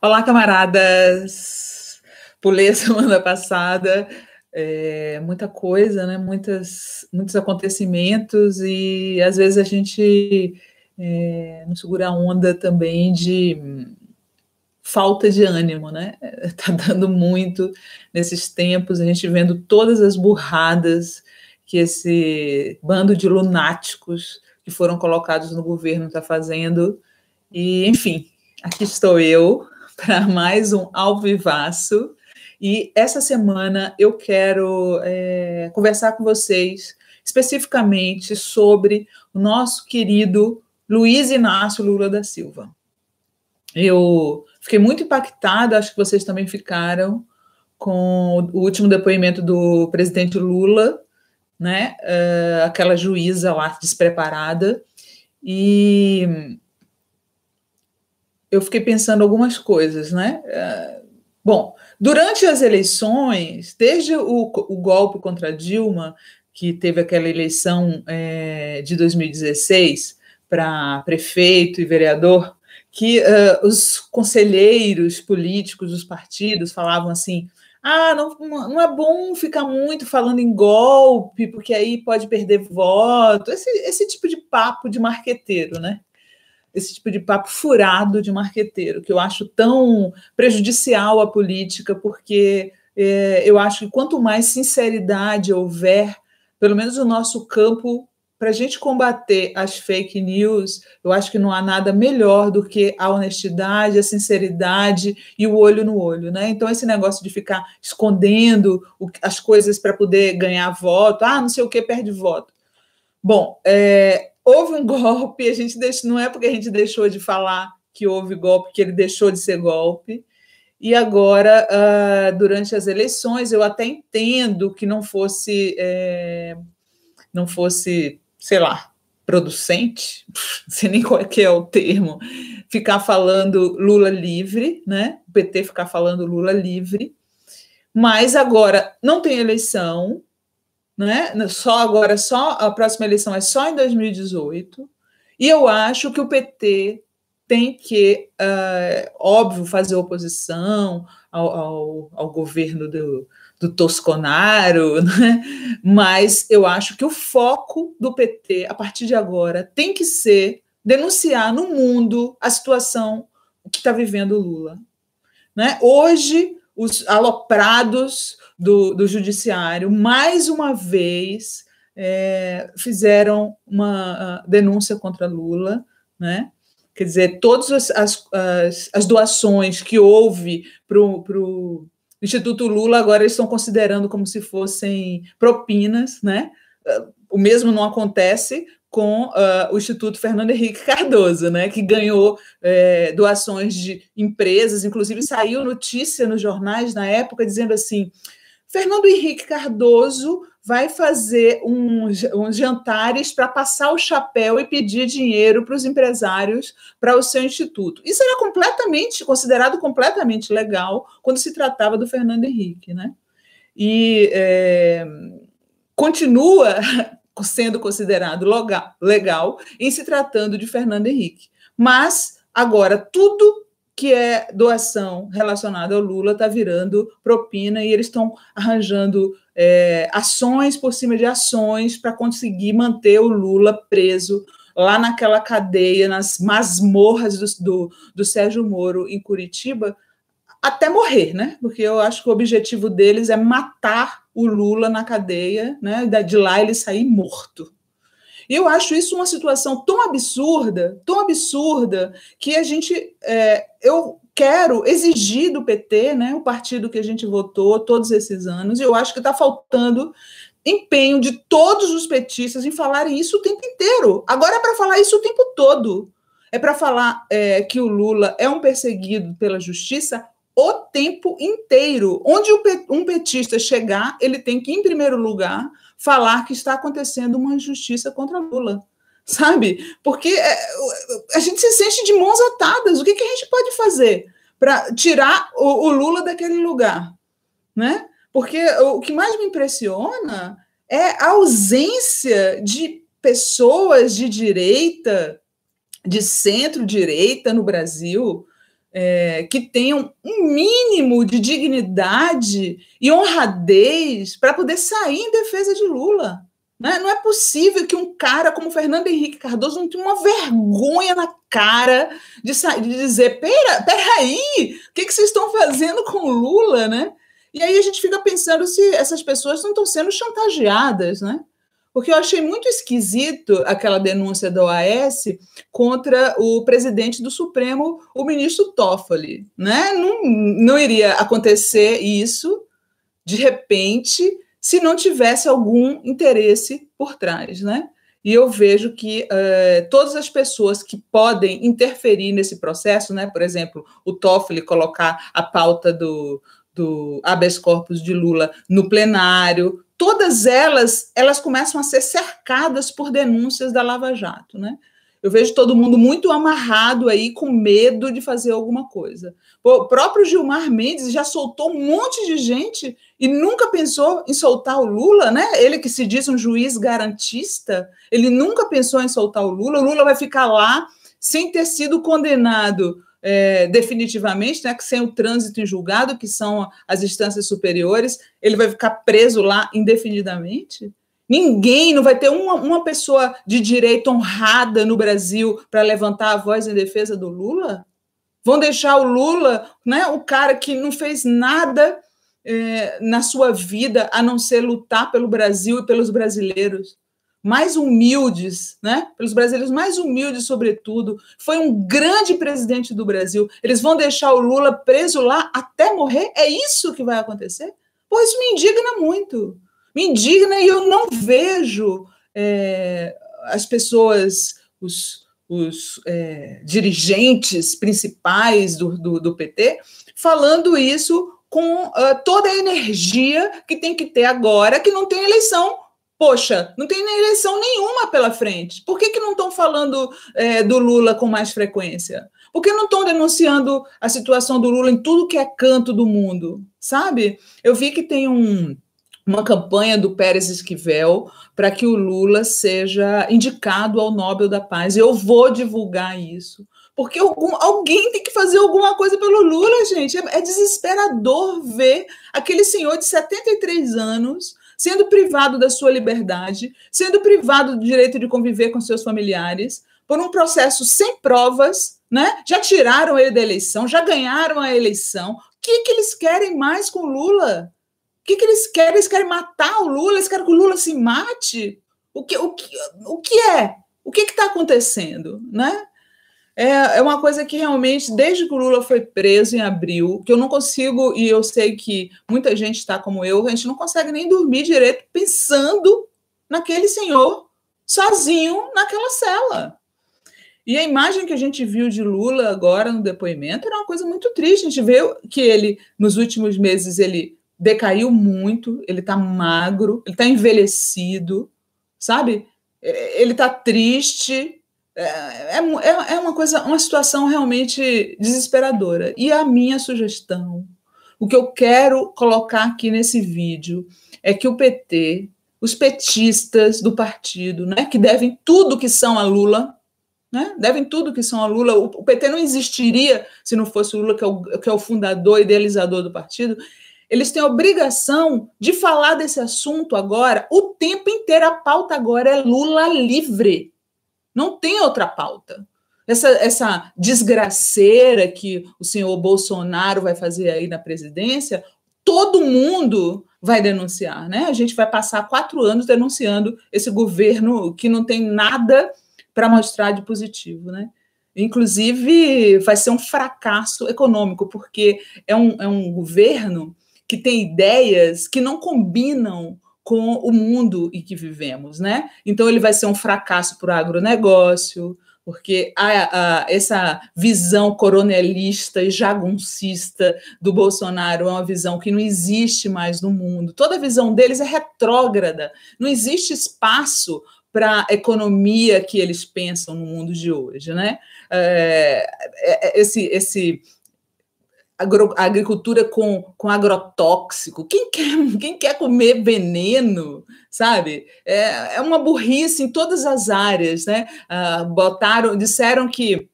Olá, camaradas! Pulei a semana passada, muita coisa, né? Muitos acontecimentos, e às vezes a gente não segura a onda também de falta de ânimo, né? Tá dando muito nesses tempos, a gente vendo todas as burradas que esse bando de lunáticos que foram colocados no governo está fazendo, e enfim, aqui estou eu para mais um Ao Vivaço. E essa semana eu quero conversar com vocês especificamente sobre o nosso querido Luiz Inácio Lula da Silva. Eu fiquei muito impactada, acho que vocês também ficaram, com o último depoimento do presidente Lula, né? Aquela juíza lá despreparada. E eu fiquei pensando algumas coisas, né? Bom, durante as eleições, desde o golpe contra Dilma, que teve aquela eleição de 2016 para prefeito e vereador, que os conselheiros políticos dos partidos falavam assim: não é bom ficar muito falando em golpe, porque aí pode perder voto. Esse tipo de papo de marqueteiro, né? Esse tipo de papo furado de marqueteiro, que eu acho tão prejudicial à política, porque eu acho que quanto mais sinceridade houver, pelo menos no nosso campo, para a gente combater as fake news, eu acho que não há nada melhor do que a honestidade, a sinceridade e o olho no olho, né? Então, esse negócio de ficar escondendo as coisas para poder ganhar voto, não sei o que, perde voto. Bom, houve um golpe, não é porque a gente deixou de falar que houve golpe, que ele deixou de ser golpe, e agora, durante as eleições, eu até entendo que não fosse, sei lá, producente, não sei nem qual é que é o termo, ficar falando Lula livre, né? O PT ficar falando Lula livre, mas agora não tem eleição, né? Só a próxima eleição é só em 2018, e eu acho que o PT tem que, óbvio, fazer oposição ao governo do Tosconaro, né? Mas eu acho que o foco do PT, a partir de agora, tem que ser denunciar no mundo a situação que está vivendo o Lula, né? Hoje, os aloprados do judiciário, mais uma vez, fizeram uma denúncia contra Lula, né? Quer dizer, todas as doações que houve para o Instituto Lula, agora eles estão considerando como se fossem propinas, né? O mesmo não acontece com o Instituto Fernando Henrique Cardoso, né, que ganhou doações de empresas, inclusive saiu notícia nos jornais na época dizendo assim: Fernando Henrique Cardoso vai fazer uns jantares para passar o chapéu e pedir dinheiro para os empresários para o seu instituto. Isso era considerado completamente legal quando se tratava do Fernando Henrique, né? E continua sendo considerado legal em se tratando de Fernando Henrique. Mas, agora, tudo que é doação relacionada ao Lula está virando propina, e eles estão arranjando ações por cima de ações para conseguir manter o Lula preso lá naquela cadeia, nas masmorras do Sérgio Moro, em Curitiba, até morrer, né? Porque eu acho que o objetivo deles é matar o Lula na cadeia, né? De lá ele sair morto. E eu acho isso uma situação tão absurda, que eu quero exigir do PT, né? O partido que a gente votou todos esses anos, e eu acho que está faltando empenho de todos os petistas em falarem isso o tempo inteiro. Agora é para falar isso o tempo todo. É para falar que o Lula é um perseguido pela justiça o tempo inteiro. Onde um petista chegar, ele tem que, em primeiro lugar, falar que está acontecendo uma injustiça contra Lula, sabe? Porque a gente se sente de mãos atadas. O que a gente pode fazer para tirar o Lula daquele lugar, né? Porque o que mais me impressiona é a ausência de pessoas de direita, de centro-direita no Brasil, que tenham um mínimo de dignidade e honradez para poder sair em defesa de Lula. Né? Não é possível que um cara como Fernando Henrique Cardoso não tenha uma vergonha na cara de dizer, peraí, o que vocês estão fazendo com o Lula, né? E aí a gente fica pensando se essas pessoas não estão sendo chantageadas, né? Porque eu achei muito esquisito aquela denúncia da OAS contra o presidente do Supremo, o ministro Toffoli. Né? Não iria acontecer isso, de repente, se não tivesse algum interesse por trás. Né? E eu vejo que todas as pessoas que podem interferir nesse processo, né? Por exemplo, o Toffoli colocar a pauta do habeas corpus de Lula no plenário, todas elas começam a ser cercadas por denúncias da Lava Jato, né? Eu vejo todo mundo muito amarrado aí, com medo de fazer alguma coisa. O próprio Gilmar Mendes já soltou um monte de gente e nunca pensou em soltar o Lula, né? Ele que se diz um juiz garantista, ele nunca pensou em soltar o Lula. O Lula vai ficar lá sem ter sido condenado definitivamente, né, que sem o trânsito em julgado, que são as instâncias superiores, ele vai ficar preso lá indefinidamente? Ninguém, não vai ter uma pessoa de direito honrada no Brasil para levantar a voz em defesa do Lula? Vão deixar o Lula, né, o cara que não fez nada na sua vida a não ser lutar pelo Brasil e pelos brasileiros mais humildes, né? Pelos brasileiros mais humildes, sobretudo, foi um grande presidente do Brasil. Eles vão deixar o Lula preso lá até morrer? É isso que vai acontecer? Pô, isso me indigna muito. Me indigna e eu não vejo as pessoas, os dirigentes principais do PT, falando isso com toda a energia que tem que ter agora, que não tem eleição. Poxa, não tem eleição nenhuma pela frente. Por que não estão falando do Lula com mais frequência? Por que não estão denunciando a situação do Lula em tudo que é canto do mundo? Sabe? Eu vi que tem uma campanha do Pérez Esquivel para que o Lula seja indicado ao Nobel da Paz. Eu vou divulgar isso. Porque alguém tem que fazer alguma coisa pelo Lula, gente. É desesperador ver aquele senhor de 73 anos sendo privado da sua liberdade, sendo privado do direito de conviver com seus familiares, por um processo sem provas, né? Já tiraram ele da eleição, já ganharam a eleição. O que eles querem mais com o Lula? O que eles querem? Eles querem matar o Lula? Eles querem que o Lula se mate? O que é? O que está acontecendo, né? É uma coisa que realmente, desde que o Lula foi preso em abril, que eu não consigo, e eu sei que muita gente está como eu, a gente não consegue nem dormir direito pensando naquele senhor sozinho naquela cela. E a imagem que a gente viu de Lula agora no depoimento era uma coisa muito triste. A gente vê que ele, nos últimos meses, ele decaiu muito, ele está magro, ele está envelhecido, sabe? Ele está triste. É uma situação realmente desesperadora. E a minha sugestão, o que eu quero colocar aqui nesse vídeo, é que o PT, os petistas do partido, né, que devem tudo que são a Lula, né, devem tudo que são a Lula, o PT não existiria se não fosse o Lula, que é o fundador, idealizador do partido. Eles têm a obrigação de falar desse assunto agora o tempo inteiro. A pauta agora é Lula livre. Não tem outra pauta. Essa desgraceira que o senhor Bolsonaro vai fazer aí na presidência, todo mundo vai denunciar, né? A gente vai passar 4 anos denunciando esse governo que não tem nada para mostrar de positivo, né? Inclusive, vai ser um fracasso econômico, porque é um governo que tem ideias que não combinam com o mundo em que vivemos, né? Então, ele vai ser um fracasso para o agronegócio, porque essa visão coronelista e jaguncista do Bolsonaro é uma visão que não existe mais no mundo. Toda a visão deles é retrógrada. Não existe espaço para a economia que eles pensam no mundo de hoje, né? A agricultura com agrotóxico. Quem quer comer veneno, sabe? É uma burrice em todas as áreas, né? Disseram que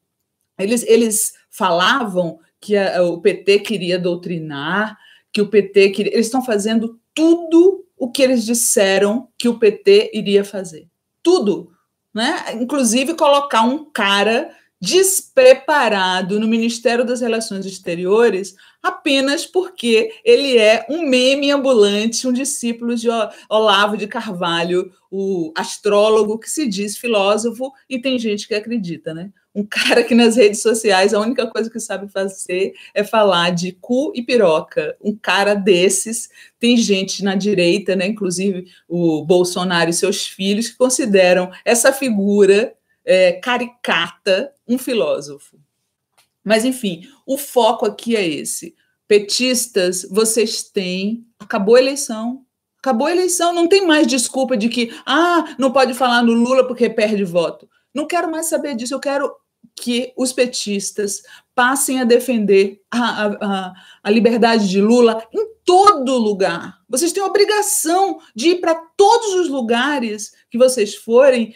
eles falavam que o PT queria doutrinar, que o PT queria... Eles estão fazendo tudo o que eles disseram que o PT iria fazer. Tudo. Né? Inclusive colocar um cara despreparado no Ministério das Relações Exteriores apenas porque ele é um meme ambulante, um discípulo de Olavo de Carvalho, o astrólogo que se diz filósofo, e tem gente que acredita, né? Um cara que nas redes sociais a única coisa que sabe fazer é falar de cu e piroca. Um cara desses, tem gente na direita, né, inclusive o Bolsonaro e seus filhos, que consideram essa figura caricata um filósofo. Mas, enfim, o foco aqui é esse. Petistas, vocês têm... Acabou a eleição. Acabou a eleição, não tem mais desculpa de que não pode falar no Lula porque perde voto. Não quero mais saber disso, eu quero que os petistas passem a defender a liberdade de Lula em todo lugar. Vocês têm a obrigação de ir para todos os lugares que vocês forem.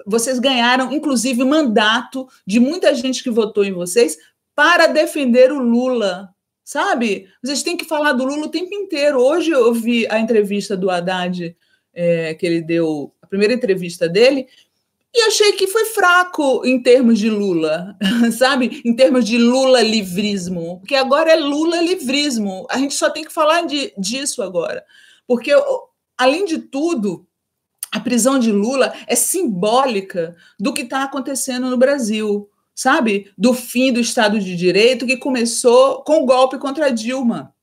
Vocês ganharam, inclusive, mandato de muita gente que votou em vocês para defender o Lula. Sabe? Vocês têm que falar do Lula o tempo inteiro. Hoje eu vi a entrevista do Haddad, que ele deu, a primeira entrevista dele, e achei que foi fraco em termos de Lula, sabe? Em termos de Lula-livrismo, porque agora é Lula-livrismo. A gente só tem que falar disso agora. Porque, além de tudo, a prisão de Lula é simbólica do que está acontecendo no Brasil, sabe? Do fim do Estado de Direito, que começou com o golpe contra Dilma.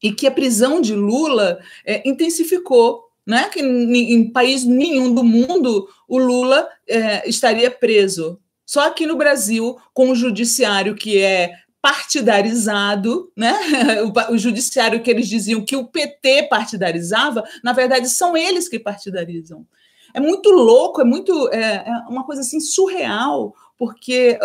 E que a prisão de Lula intensificou. Né? Que em país nenhum do mundo o Lula estaria preso. Só aqui no Brasil, com o judiciário que é partidarizado, né? O judiciário que eles diziam que o PT partidarizava, na verdade, são eles que partidarizam. É muito louco, é uma coisa assim surreal, porque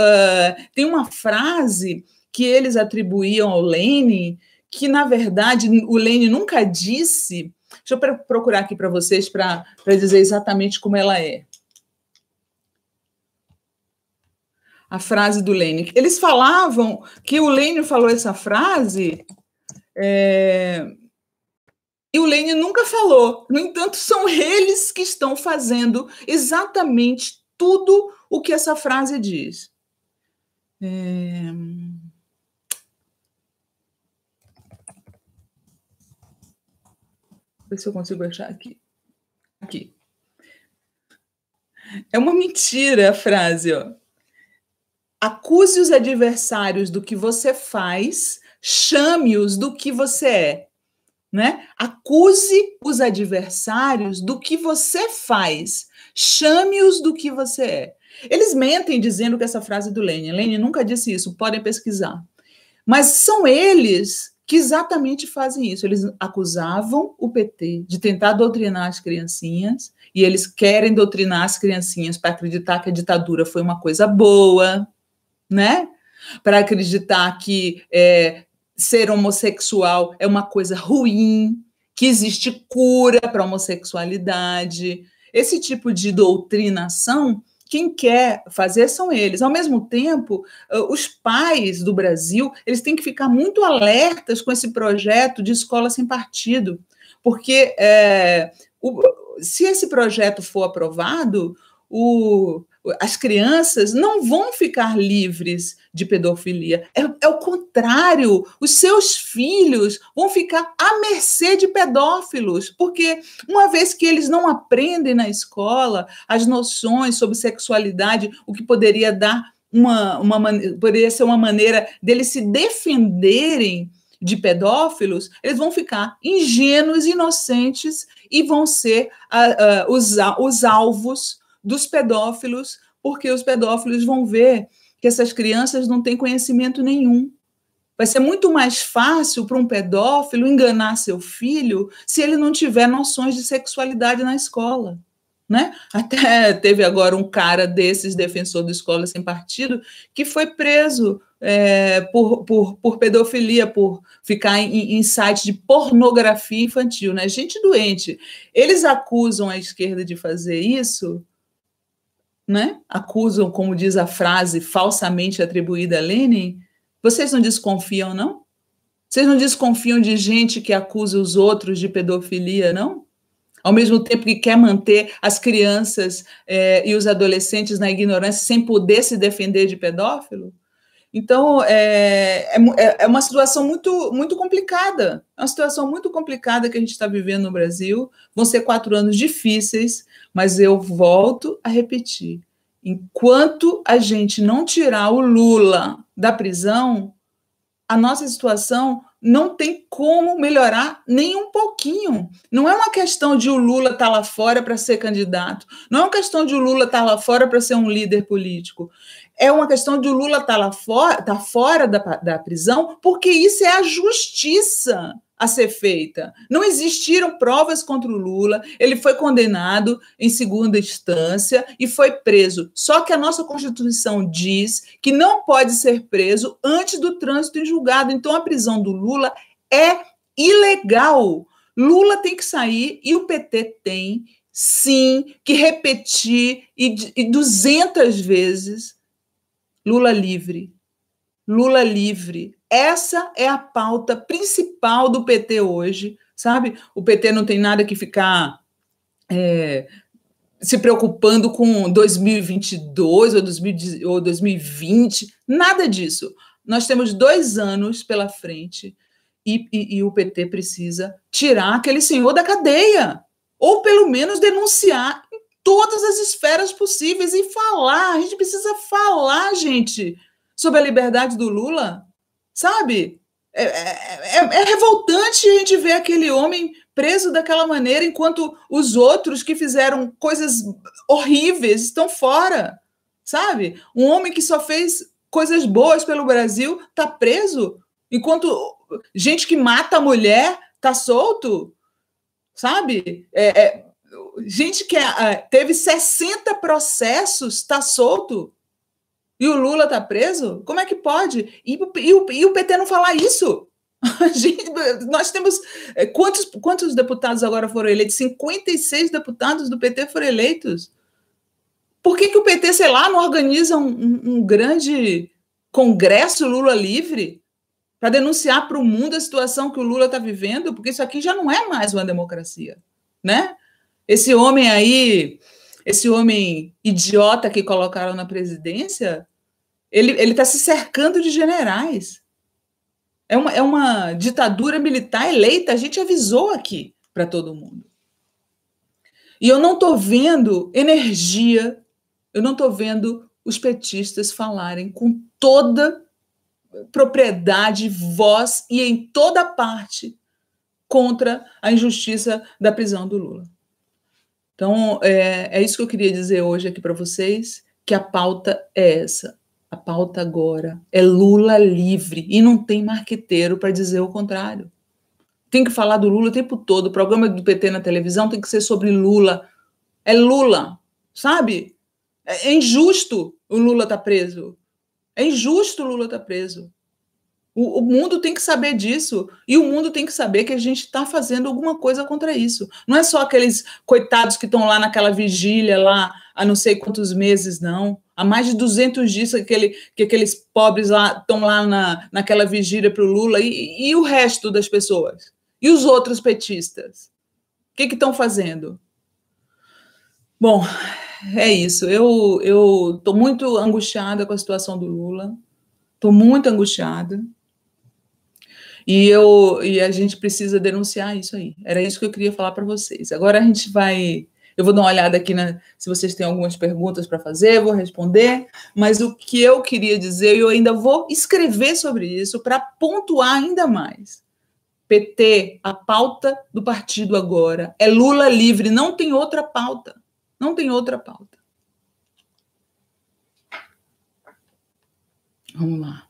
tem uma frase que eles atribuíam ao Lênin, que, na verdade, o Lênin nunca disse. Deixa eu procurar aqui para vocês para dizer exatamente como ela é. A frase do Lênin. Eles falavam que o Lênin falou essa frase e o Lênin nunca falou. No entanto, são eles que estão fazendo exatamente tudo o que essa frase diz. Ver se eu consigo achar aqui. Aqui. É uma mentira a frase, ó. Acuse os adversários do que você faz, chame-os do que você é. Né? Acuse os adversários do que você faz, chame-os do que você é. Eles mentem dizendo que essa frase é do Lênin. Lênin nunca disse isso, podem pesquisar. Mas são eles que exatamente fazem isso. Eles acusavam o PT de tentar doutrinar as criancinhas, e eles querem doutrinar as criancinhas para acreditar que a ditadura foi uma coisa boa, né? Para acreditar que ser homossexual é uma coisa ruim, que existe cura para a homossexualidade. Esse tipo de doutrinação, quem quer fazer são eles. Ao mesmo tempo, os pais do Brasil, eles têm que ficar muito alertas com esse projeto de escola sem partido, porque se esse projeto for aprovado, as crianças não vão ficar livres de pedofilia. É o contrário. Os seus filhos vão ficar à mercê de pedófilos, porque uma vez que eles não aprendem na escola as noções sobre sexualidade, o que poderia dar poderia ser uma maneira deles se defenderem de pedófilos, eles vão ficar ingênuos, inocentes e vão ser os alvos dos pedófilos, porque os pedófilos vão ver que essas crianças não têm conhecimento nenhum. Vai ser muito mais fácil para um pedófilo enganar seu filho se ele não tiver noções de sexualidade na escola. Né? Até teve agora um cara desses, defensor da escola sem partido, que foi preso por pedofilia, por ficar em sites de pornografia infantil. Né? Gente doente. Eles acusam a esquerda de fazer isso, né? Acusam, como diz a frase falsamente atribuída a Lênin, Vocês não desconfiam, não? Vocês não desconfiam de gente que acusa os outros de pedofilia, não? Ao mesmo tempo que quer manter as crianças e os adolescentes na ignorância sem poder se defender de pedófilo? Então, é uma situação muito, muito complicada. É uma situação muito complicada que a gente está vivendo no Brasil. Vão ser 4 anos difíceis, mas eu volto a repetir. Enquanto a gente não tirar o Lula da prisão, a nossa situação não tem como melhorar nem um pouquinho. Não é uma questão de o Lula estar lá fora para ser candidato. Não é uma questão de o Lula estar lá fora para ser um líder político. É uma questão de o Lula estar lá fora, estar fora da prisão, porque isso é a justiça a ser feita. Não existiram provas contra o Lula, ele foi condenado em segunda instância e foi preso. Só que a nossa Constituição diz que não pode ser preso antes do trânsito em julgado. Então, a prisão do Lula é ilegal. Lula tem que sair e o PT tem, sim, que repetir e 200 vezes Lula livre. Lula livre. Essa é a pauta principal do PT hoje, sabe? O PT não tem nada que ficar se preocupando com 2022 ou 2020, nada disso. Nós temos 2 anos pela frente e o PT precisa tirar aquele senhor da cadeia, ou pelo menos denunciar em todas as esferas possíveis e falar. A gente precisa falar, gente, sobre a liberdade do Lula, sabe? É revoltante a gente ver aquele homem preso daquela maneira, enquanto os outros que fizeram coisas horríveis estão fora, sabe? Um homem que só fez coisas boas pelo Brasil está preso, enquanto gente que mata a mulher está solto, sabe? Gente que teve 60 processos está solto. E o Lula está preso? Como é que pode? E o PT não falar isso? Gente, nós temos... Quantos deputados agora foram eleitos? 56 deputados do PT foram eleitos. Por que o PT, sei lá, não organiza um grande congresso Lula livre para denunciar para o mundo a situação que o Lula está vivendo? Porque isso aqui já não é mais uma democracia, né? Esse homem aí... Esse homem idiota que colocaram na presidência, ele está se cercando de generais. É uma ditadura militar eleita, a gente avisou aqui para todo mundo. E eu não estou vendo energia, eu não estou vendo os petistas falarem com toda propriedade, voz e em toda parte contra a injustiça da prisão do Lula. Então, é isso que eu queria dizer hoje aqui para vocês, que a pauta é essa. A pauta agora é Lula livre. E não tem marqueteiro para dizer o contrário. Tem que falar do Lula o tempo todo. O programa do PT na televisão tem que ser sobre Lula. É Lula, sabe? É injusto o Lula estar preso. É injusto o Lula estar preso. O mundo tem que saber disso, e o mundo tem que saber que a gente está fazendo alguma coisa contra isso. Não é só aqueles coitados que estão lá naquela vigília, lá há não sei quantos meses, não. Há mais de 200 dias que aqueles pobres lá estão lá naquela vigília para o Lula, e o resto das pessoas? E os outros petistas? O que estão fazendo? Bom, é isso. Eu estou muito angustiada com a situação do Lula, estou muito angustiada. E a gente precisa denunciar isso aí. Era isso que eu queria falar para vocês. Agora a gente vai... Eu vou dar uma olhada aqui, se vocês têm algumas perguntas para fazer, eu vou responder. Mas o que eu queria dizer, eu ainda vou escrever sobre isso para pontuar ainda mais. PT, a pauta do partido agora é Lula livre, não tem outra pauta. Não tem outra pauta. Vamos lá.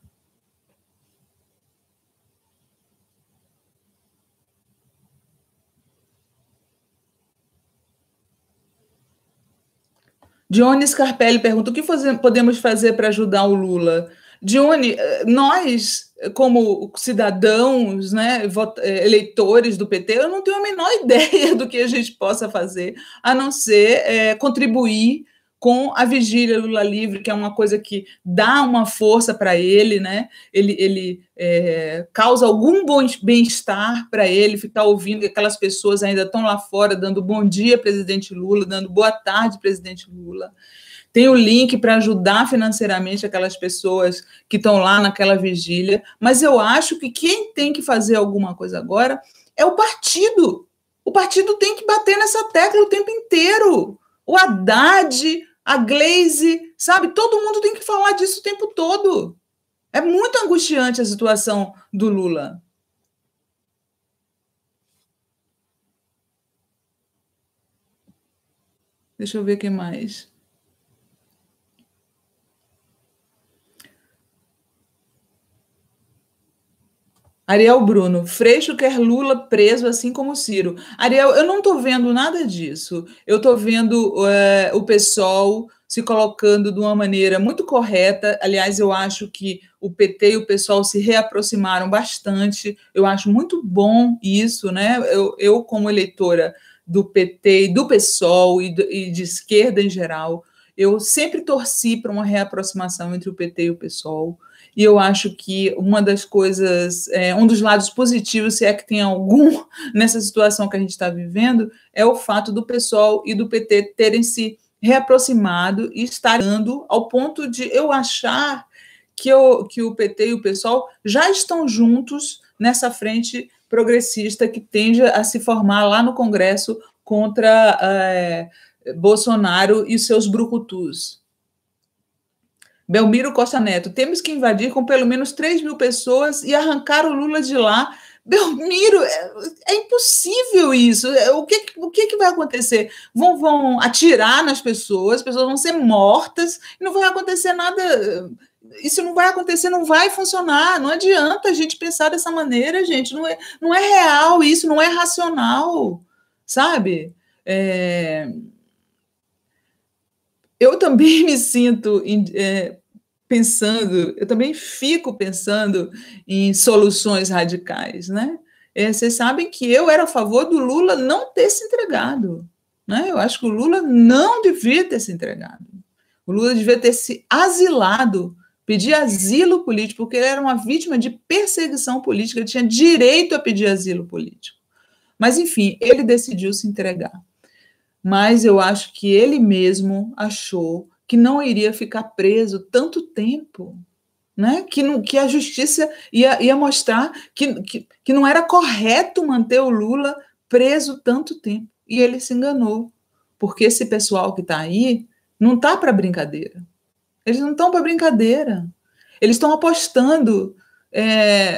Dione Scarpelli pergunta: o que podemos fazer para ajudar o Lula? Dione, nós, como cidadãos, né, eleitores do PT, eu não tenho a menor ideia do que a gente possa fazer, a não ser contribuir com a vigília Lula livre, que é uma coisa que dá uma força para ele, né? Ele causa algum bem-estar para ele, ficar ouvindo que aquelas pessoas ainda estão lá fora dando bom dia, presidente Lula, dando boa tarde, presidente Lula. Tem o link para ajudar financeiramente aquelas pessoas que estão lá naquela vigília, mas eu acho que quem tem que fazer alguma coisa agora é o partido. O partido tem que bater nessa tecla o tempo inteiro. O Haddad, a Gleisi, sabe? Todo mundo tem que falar disso o tempo todo. É muito angustiante a situação do Lula. Deixa eu ver quem mais. Ariel Bruno, Freixo quer Lula preso, assim como Ciro. Ariel, eu não estou vendo nada disso. Eu estou vendo o PSOL se colocando de uma maneira muito correta. Aliás, eu acho que o PT e o PSOL se reaproximaram bastante. Eu acho muito bom isso, né? Eu como eleitora do PT e do PSOL e de esquerda em geral, eu sempre torci para uma reaproximação entre o PT e o PSOL. E eu acho que uma das coisas, um dos lados positivos, se é que tem algum nessa situação que a gente está vivendo, é o fato do PSOL e do PT terem se reaproximado e estarem ao ponto de eu achar que o PT e o PSOL já estão juntos nessa frente progressista que tende a se formar lá no Congresso contra Bolsonaro e seus brucutus. Belmiro Costa Neto, temos que invadir com pelo menos 3 mil pessoas e arrancar o Lula de lá. Belmiro, é impossível isso. O que vai acontecer? Vão atirar nas pessoas, as pessoas vão ser mortas, e não vai acontecer nada. Isso não vai acontecer, não vai funcionar. Não adianta a gente pensar dessa maneira, gente. Não é real isso, não é racional, sabe? Eu também me sinto pensando, eu também fico pensando em soluções radicais, né? Vocês sabem que eu era a favor do Lula não ter se entregado, né? Eu acho que o Lula não devia ter se entregado. O Lula devia ter se asilado, pedir asilo político, porque ele era uma vítima de perseguição política, ele tinha direito a pedir asilo político. Mas, enfim, ele decidiu se entregar. Mas eu acho que ele mesmo achou que não iria ficar preso tanto tempo, né? Que a justiça ia mostrar que não era correto manter o Lula preso tanto tempo. E ele se enganou, porque esse pessoal que está aí não está para brincadeira. Eles não estão para brincadeira. Eles estão apostando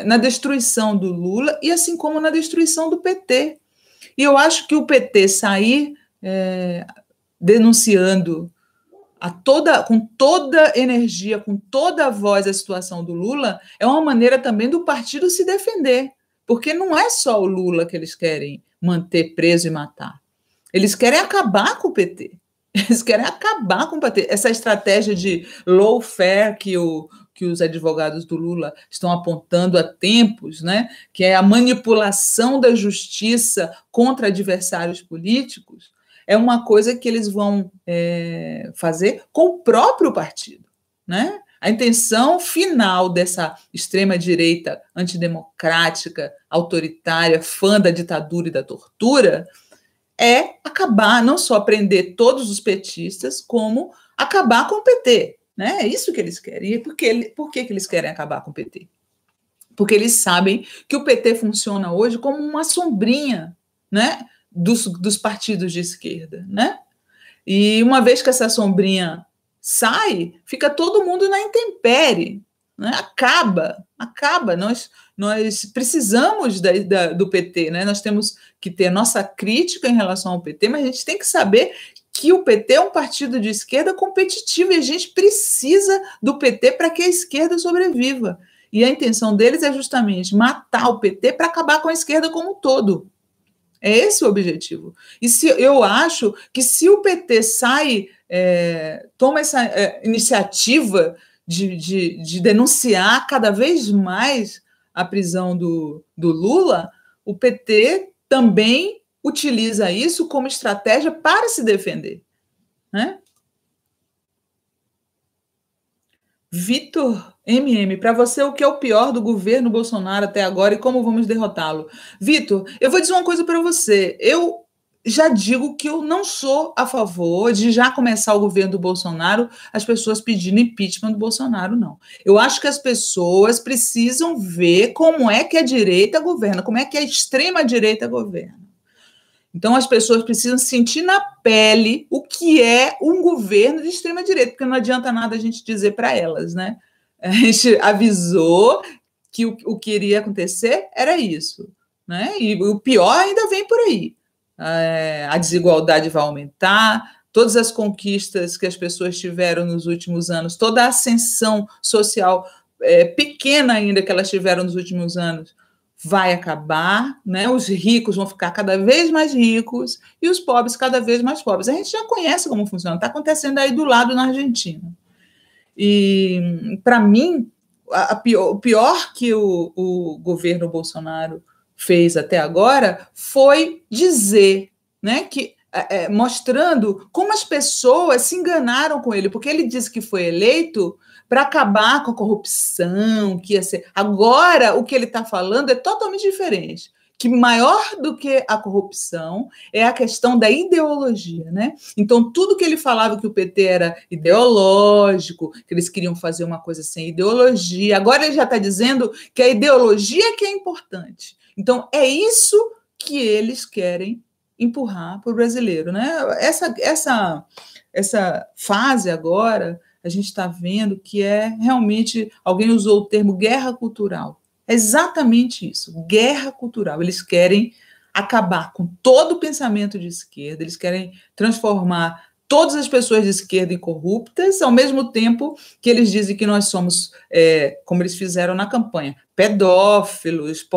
na destruição do Lula e assim como na destruição do PT. E eu acho que o PT sair denunciando com toda energia, com toda a voz a situação do Lula, é uma maneira também do partido se defender, porque não é só o Lula que eles querem manter preso e matar. Eles querem acabar com o PT. Eles querem acabar com o PT. Essa estratégia de lawfare que os advogados do Lula estão apontando há tempos, né, que é a manipulação da justiça contra adversários políticos, é uma coisa que eles vão fazer com o próprio partido, né? A intenção final dessa extrema-direita antidemocrática, autoritária, fã da ditadura e da tortura, é acabar, não só prender todos os petistas, como acabar com o PT. Né? É isso que eles querem. E por que eles querem acabar com o PT? Porque eles sabem que o PT funciona hoje como uma sombrinha, né, dos partidos de esquerda. Né? E uma vez que essa sombrinha sai, fica todo mundo na intempérie. Né? Acaba. Nós precisamos do PT, né? Nós temos que ter nossa crítica em relação ao PT, mas a gente tem que saber que o PT é um partido de esquerda competitivo e a gente precisa do PT para que a esquerda sobreviva. E a intenção deles é justamente matar o PT para acabar com a esquerda como um todo. É esse o objetivo. E eu acho que se o PT toma essa iniciativa de denunciar cada vez mais a prisão do Lula, o PT também utiliza isso como estratégia para se defender. Né? Vitor MM, para você, o que é o pior do governo Bolsonaro até agora e como vamos derrotá-lo? Vitor, eu vou dizer uma coisa para você. Eu já digo que eu não sou a favor de já começar o governo do Bolsonaro, as pessoas pedindo impeachment do Bolsonaro, não. Eu acho que as pessoas precisam ver como é que a direita governa, como é que a extrema-direita governa. Então, as pessoas precisam sentir na pele o que é um governo de extrema-direita, porque não adianta nada a gente dizer para elas, né? A gente avisou que o que iria acontecer era isso, né? E o pior ainda vem por aí. A desigualdade vai aumentar, todas as conquistas que as pessoas tiveram nos últimos anos, toda a ascensão social pequena ainda que elas tiveram nos últimos anos, vai acabar, né? Os ricos vão ficar cada vez mais ricos e os pobres cada vez mais pobres. A gente já conhece como funciona, está acontecendo aí do lado na Argentina. E, para mim, o pior que o governo Bolsonaro fez até agora foi dizer, né, que mostrando como as pessoas se enganaram com ele, porque ele disse que foi eleito para acabar com a corrupção, que ia ser. Agora, o que ele está falando é totalmente diferente. Que maior do que a corrupção é a questão da ideologia, né? Então, tudo que ele falava que o PT era ideológico, que eles queriam fazer uma coisa sem ideologia, agora ele já está dizendo que a ideologia que é importante. Então, é isso que eles querem empurrar para o brasileiro, né? Essa fase agora, a gente está vendo que é realmente, alguém usou o termo guerra cultural. É exatamente isso, guerra cultural. Eles querem acabar com todo o pensamento de esquerda, eles querem transformar todas as pessoas de esquerda em corruptas, ao mesmo tempo que eles dizem que nós somos, como eles fizeram na campanha, pedófilos,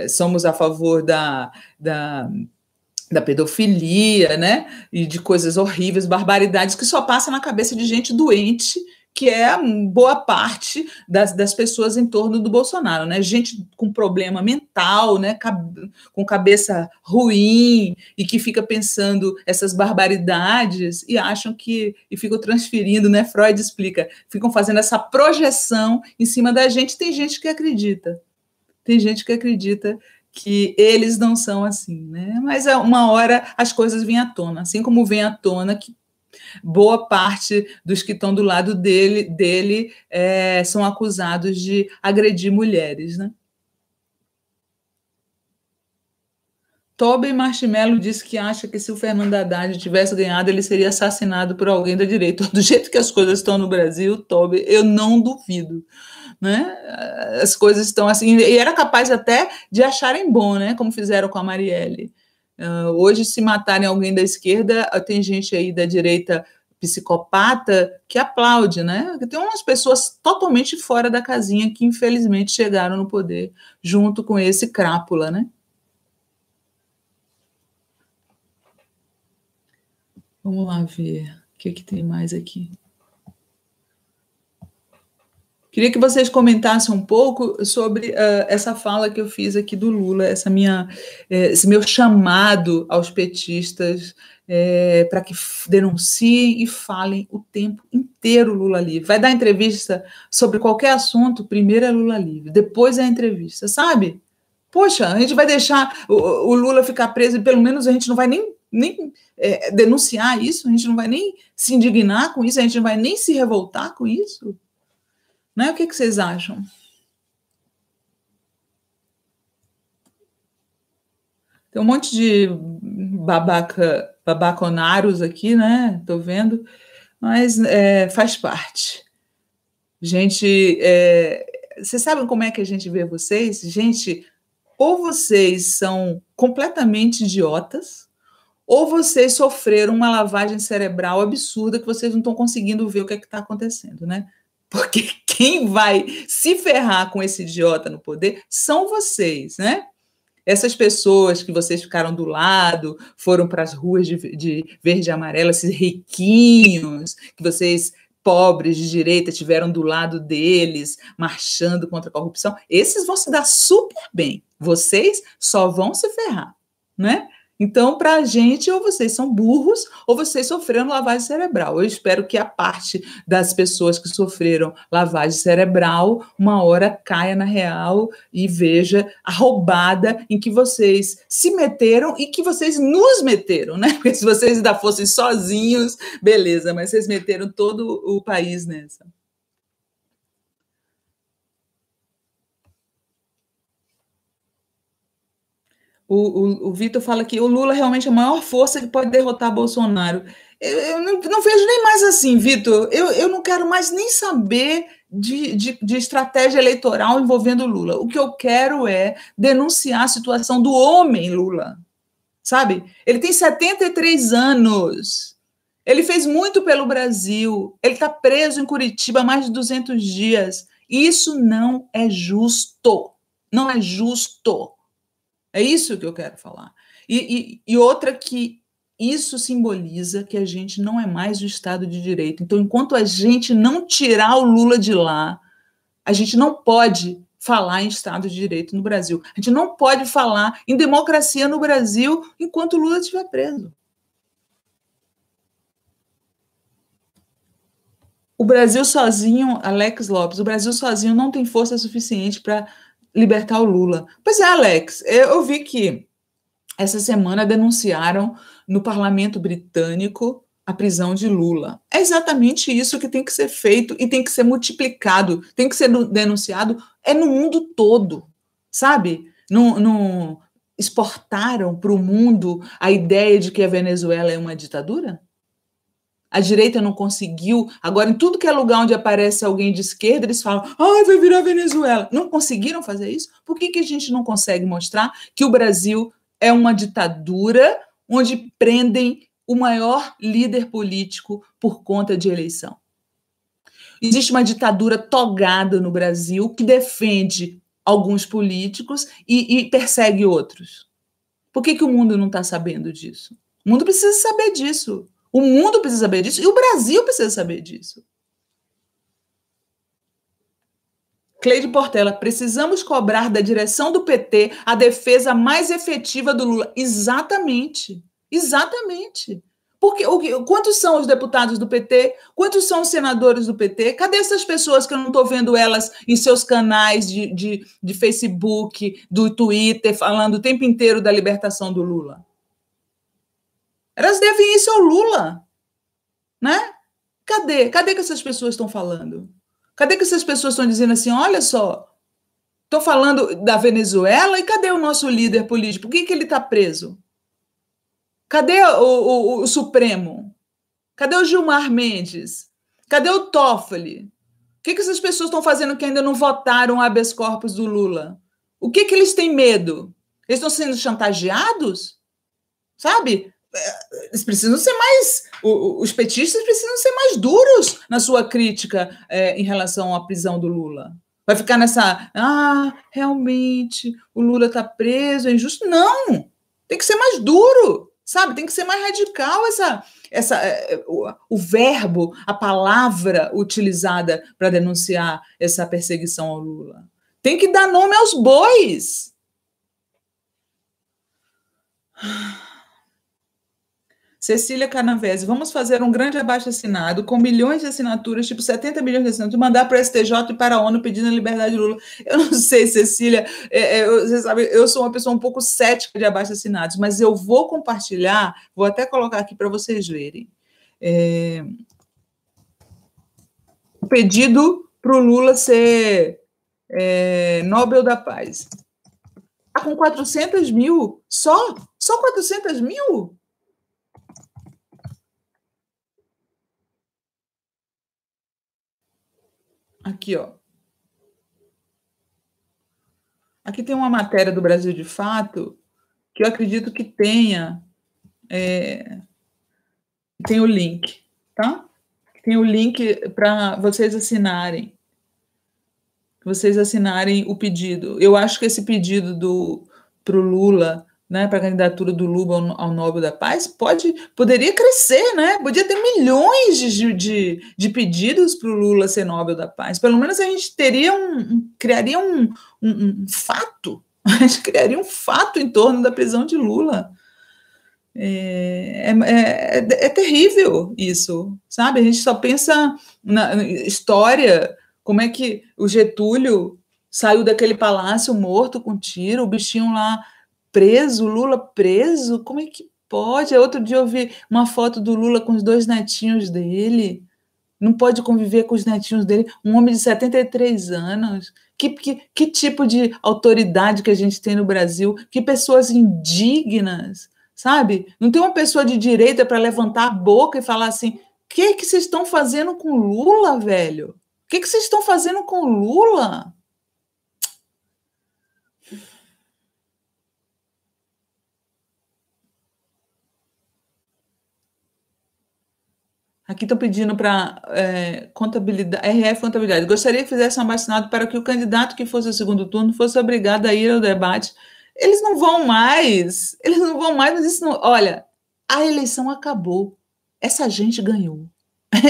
somos a favor da pedofilia, né? E de coisas horríveis, barbaridades que só passa na cabeça de gente doente, que é boa parte das pessoas em torno do Bolsonaro, né? Gente com problema mental, né? Com cabeça ruim e que fica pensando essas barbaridades e acham que e ficam transferindo, né? Freud explica, ficam fazendo essa projeção em cima da gente. Tem gente que acredita, que eles não são assim, né? Mas uma hora as coisas vêm à tona, assim como vem à tona que boa parte dos que estão do lado dele são acusados de agredir mulheres, né? Tobey Marshmello disse que acha que se o Fernando Haddad tivesse ganhado, ele seria assassinado por alguém da direita. Do jeito que as coisas estão no Brasil, Tobey, eu não duvido. Né? As coisas estão assim, e era capaz até de acharem bom, né? Como fizeram com a Marielle. Hoje, se matarem alguém da esquerda, tem gente aí da direita psicopata que aplaude, né? Tem umas pessoas totalmente fora da casinha que infelizmente chegaram no poder junto com esse crápula, né? Vamos lá ver o que tem mais aqui. Queria que vocês comentassem um pouco sobre essa fala que eu fiz aqui do Lula, esse meu chamado aos petistas para que denunciem e falem o tempo inteiro Lula livre. Vai dar entrevista sobre qualquer assunto, primeiro é Lula livre, depois é a entrevista, sabe? Poxa, a gente vai deixar o Lula ficar preso e pelo menos a gente não vai nem denunciar isso, a gente não vai nem se indignar com isso, a gente não vai nem se revoltar com isso. Né? O que vocês acham? Tem um monte de babaconários aqui, né? Estou vendo, mas faz parte. Gente, vocês sabem como é que a gente vê vocês? Gente, ou vocês são completamente idiotas, ou vocês sofreram uma lavagem cerebral absurda que vocês não estão conseguindo ver o que está acontecendo, né? Porque quem vai se ferrar com esse idiota no poder são vocês, né? Essas pessoas que vocês ficaram do lado, foram para as ruas de verde e amarelo, esses riquinhos, que vocês, pobres de direita, tiveram do lado deles, marchando contra a corrupção, esses vão se dar super bem. Vocês só vão se ferrar, né? Então, para a gente, ou vocês são burros, ou vocês sofreram lavagem cerebral. Eu espero que a parte das pessoas que sofreram lavagem cerebral, uma hora caia na real e veja a roubada em que vocês se meteram e que vocês nos meteram, né? Porque se vocês ainda fossem sozinhos, beleza, mas vocês meteram todo o país nessa. O Vitor fala que o Lula realmente é a maior força que pode derrotar Bolsonaro. Eu não vejo nem mais assim, Vitor. Eu não quero mais nem saber de estratégia eleitoral envolvendo Lula. O que eu quero é denunciar a situação do homem Lula, sabe? Ele tem 73 anos. Ele fez muito pelo Brasil. Ele está preso em Curitiba há mais de 200 dias. Isso não é justo. Não é justo. É isso que eu quero falar. E outra que isso simboliza que a gente não é mais o Estado de Direito. Então, enquanto a gente não tirar o Lula de lá, a gente não pode falar em Estado de Direito no Brasil. A gente não pode falar em democracia no Brasil enquanto o Lula estiver preso. O Brasil sozinho, Alex Lopes, o Brasil sozinho não tem força suficiente para libertar o Lula. Pois é, Alex, eu vi que essa semana denunciaram no parlamento britânico a prisão de Lula. É exatamente isso que tem que ser feito e tem que ser multiplicado, tem que ser denunciado no mundo todo, sabe? Não exportaram para o mundo a ideia de que a Venezuela é uma ditadura? A direita não conseguiu. Agora, em tudo que é lugar onde aparece alguém de esquerda, eles falam: vai virar Venezuela. Não conseguiram fazer isso? Por que a gente não consegue mostrar que o Brasil é uma ditadura onde prendem o maior líder político por conta de eleição? Existe uma ditadura togada no Brasil que defende alguns políticos e persegue outros. Por que o mundo não está sabendo disso? O mundo precisa saber disso. O mundo precisa saber disso e o Brasil precisa saber disso. Cleide Portela, precisamos cobrar da direção do PT a defesa mais efetiva do Lula. Exatamente. Exatamente. Porque quantos são os deputados do PT? Quantos são os senadores do PT? Cadê essas pessoas que eu não estou vendo elas em seus canais de Facebook, do Twitter, falando o tempo inteiro da libertação do Lula? Elas devem isso ao Lula, né? Cadê? Cadê que essas pessoas estão falando? Cadê que essas pessoas estão dizendo assim, olha só, estão falando da Venezuela e cadê o nosso líder político? Por que ele está preso? Cadê o Supremo? Cadê o Gilmar Mendes? Cadê o Toffoli? O que essas pessoas estão fazendo que ainda não votaram o habeas corpus do Lula? O que eles têm medo? Eles estão sendo chantageados? Sabe? Eles precisam ser mais. Os petistas precisam ser mais duros na sua crítica em relação à prisão do Lula. Vai ficar nessa. Realmente, o Lula está preso, é injusto. Não! Tem que ser mais duro, sabe? Tem que ser mais radical o verbo, a palavra utilizada para denunciar essa perseguição ao Lula. Tem que dar nome aos bois. Cecília Canavese, vamos fazer um grande abaixo-assinado com milhões de assinaturas, tipo 70 milhões de assinaturas, mandar para o STJ e para a ONU pedindo a liberdade de Lula. Eu não sei, Cecília, você sabe, eu sou uma pessoa um pouco cética de abaixo-assinados, mas eu vou compartilhar, vou até colocar aqui para vocês verem. O pedido para o Lula ser Nobel da Paz. Está com 400 mil? Só 400 mil? Aqui, ó. Aqui tem uma matéria do Brasil de Fato que eu acredito que tenha. Tem o link, tá? Tem o link para vocês assinarem. Vocês assinarem o pedido. Eu acho que esse pedido para o Lula, né, para a candidatura do Lula ao Nobel da Paz, poderia crescer, né? Podia ter milhões de pedidos para o Lula ser Nobel da Paz. Pelo menos a gente criaria um fato. A gente criaria um fato em torno da prisão de Lula. É terrível isso, sabe? A gente só pensa na história, como é que o Getúlio saiu daquele palácio morto com tiro, o bichinho lá preso, o Lula preso, como é que pode? Outro dia eu vi uma foto do Lula com os 2 netinhos dele, não pode conviver com os netinhos dele, um homem de 73 anos. Que tipo de autoridade que a gente tem no Brasil? Que pessoas indignas, sabe? Não tem uma pessoa de direita para levantar a boca e falar assim: o que vocês estão fazendo com Lula, velho? O que vocês estão fazendo com Lula? Aqui estão pedindo para contabilidade, RF Contabilidade. Gostaria que fizesse um abaixo-assinado para que o candidato que fosse ao segundo turno fosse obrigado a ir ao debate. Eles não vão mais, mas isso não. Olha, a eleição acabou. Essa gente ganhou.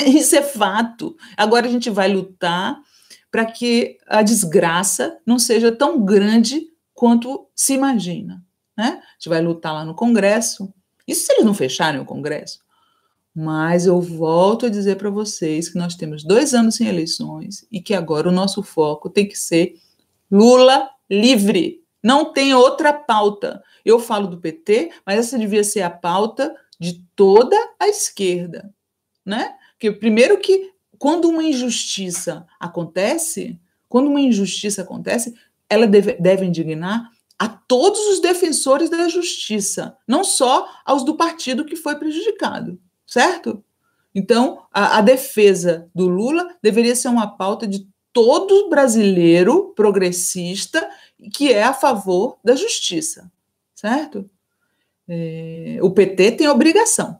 Isso é fato. Agora a gente vai lutar para que a desgraça não seja tão grande quanto se imagina. Né? A gente vai lutar lá no Congresso. Isso se eles não fecharem o Congresso. Mas eu volto a dizer para vocês que nós temos 2 anos sem eleições e que agora o nosso foco tem que ser Lula livre. Não tem outra pauta. Eu falo do PT, mas essa devia ser a pauta de toda a esquerda, né? Porque primeiro que quando uma injustiça acontece, ela deve indignar a todos os defensores da justiça, não só aos do partido que foi prejudicado. Certo? Então, a defesa do Lula deveria ser uma pauta de todo brasileiro progressista que é a favor da justiça, certo? O PT tem obrigação,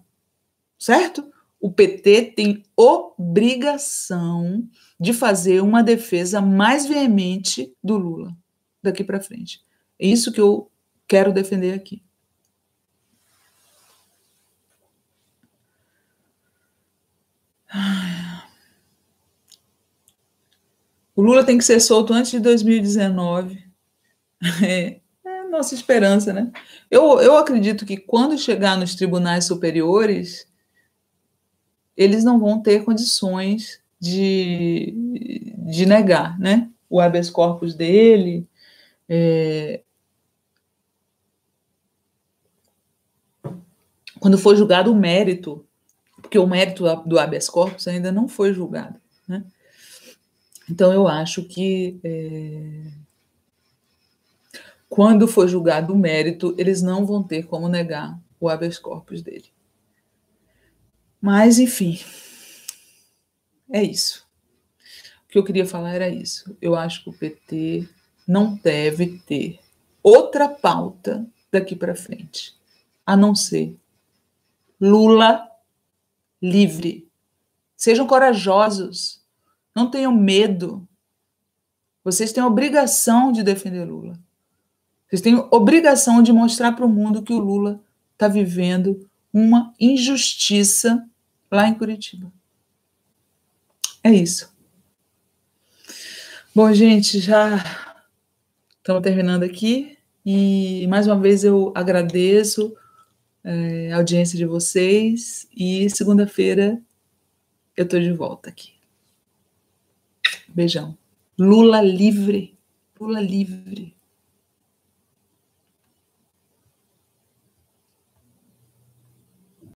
certo? O PT tem obrigação de fazer uma defesa mais veemente do Lula daqui para frente. É isso que eu quero defender aqui. O Lula tem que ser solto antes de 2019. É a nossa esperança, né? Eu acredito que quando chegar nos tribunais superiores, eles não vão ter condições de negar, né? O habeas corpus dele. Quando for julgado o mérito, porque o mérito do habeas corpus ainda não foi julgado, né? Então, eu acho que quando for julgado o mérito, eles não vão ter como negar o habeas corpus dele. Mas, enfim, é isso. O que eu queria falar era isso. Eu acho que o PT não deve ter outra pauta daqui para frente, a não ser Lula livre. Sejam corajosos, não tenham medo. Vocês têm a obrigação de defender Lula. Vocês têm a obrigação de mostrar para o mundo que o Lula está vivendo uma injustiça lá em Curitiba. É isso. Bom, gente, já estamos terminando aqui. E mais uma vez eu agradeço a audiência de vocês. E segunda-feira eu estou de volta aqui. Beijão. Lula livre. Lula livre.